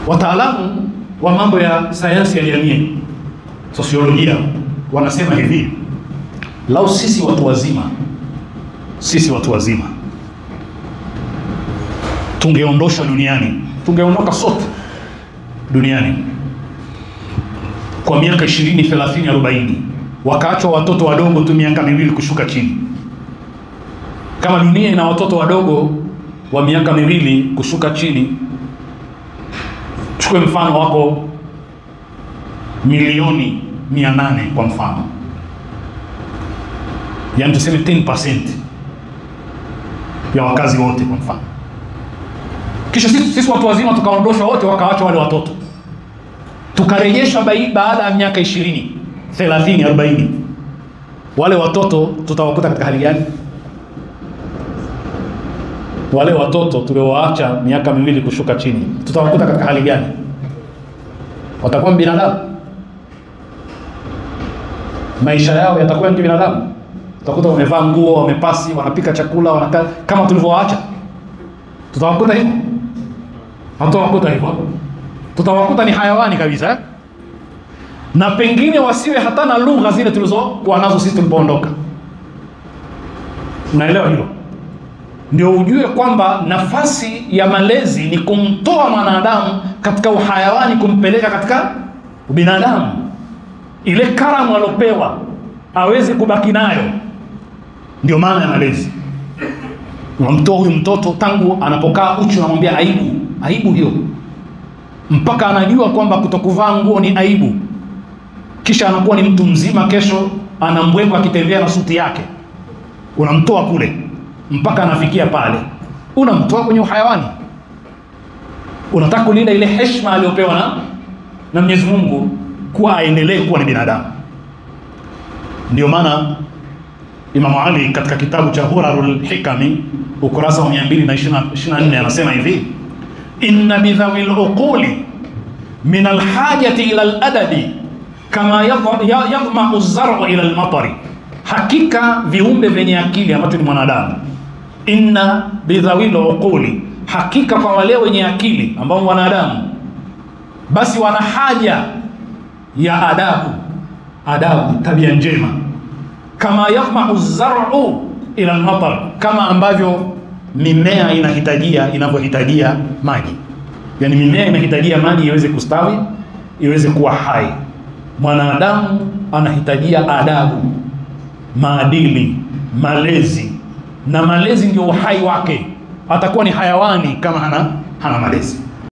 Wataalamu wa mambo ya sayansi ya jamii, sosiolojia, wanasema hivi: lau sisi watu wazima tungeondoshwa duniani, tungeondoka sote duniani kwa miaka 20, 30, 40, wakaachwa watoto wadogo tu miaka 2 kushuka chini. Kama dunia ina watoto wadogo wa miaka 2 kushuka chini, chukue mfano wako milioni 800 kwa mfano, yani tuseme 10% ya wakazi wote kwa mfano. Kisha sisi watu wazima tukaondoshwa wote, wakaachwa wale watoto, tukarejeshwa baada ya miaka 20, 30, 40. Wale watoto tutawakuta katika hali gani? Wale watoto tuliowaacha miaka 2 kushuka chini, tutawakuta katika hali gani? Watakuwa binadamu? Maisha yao yatakuwa ni binadamu? Utakuta wamevaa nguo, wamepasi, wanapika chakula, wanakaa kama tulivyowaacha? Tutawakuta hivyo? Hatawakuta hivyo. Tutawakuta ni hayawani kabisa, na pengine wasiwe hata na lugha zile tulizokuwa nazo sisi tulipoondoka. Unaelewa hilo? Ndio ujue kwamba nafasi ya malezi ni kumtoa mwanadamu katika uhayawani kumpeleka katika ubinadamu. Ile karamu alopewa hawezi kubaki nayo. Ndio maana ya malezi. Unamtoa huyu mtoto tangu anapokaa uchi, unamwambia aibu hiyo, mpaka anajua kwamba kutokuvaa nguo ni aibu. Kisha anakuwa ni mtu mzima, kesho anambweka akitembea na suti yake. Unamtoa kule mpaka anafikia pale, unamtoa kwenye uhayawani. Unataka kulinda ile heshima aliyopewa na Mwenyezi Mungu, kuwa aendelee kuwa ni binadamu. Ndio maana Imam Ali katika kitabu cha Hurarul Hikami ukurasa wa 224 anasema hivi: inna bidhawil uquli min alhajati ila aladabi kama yadhma'u az-zar'u ila al-matari. Hakika viumbe vyenye akili ambacho ni mwanadamu, inna bidhawil uquli, hakika kwa wale wenye akili ambao wanadamu, basi wana haja ya adabu, tabia njema. Kama yadhma'u az-zar'u ila al-matar, kama ambavyo mimea inavyohitajia maji. Yani mimea inahitajia maji iweze kustawi, iweze kuwa hai. Mwanadamu anahitajia adabu, maadili, malezi, na malezi ndio uhai wake. Atakuwa ni hayawani kama hana malezi.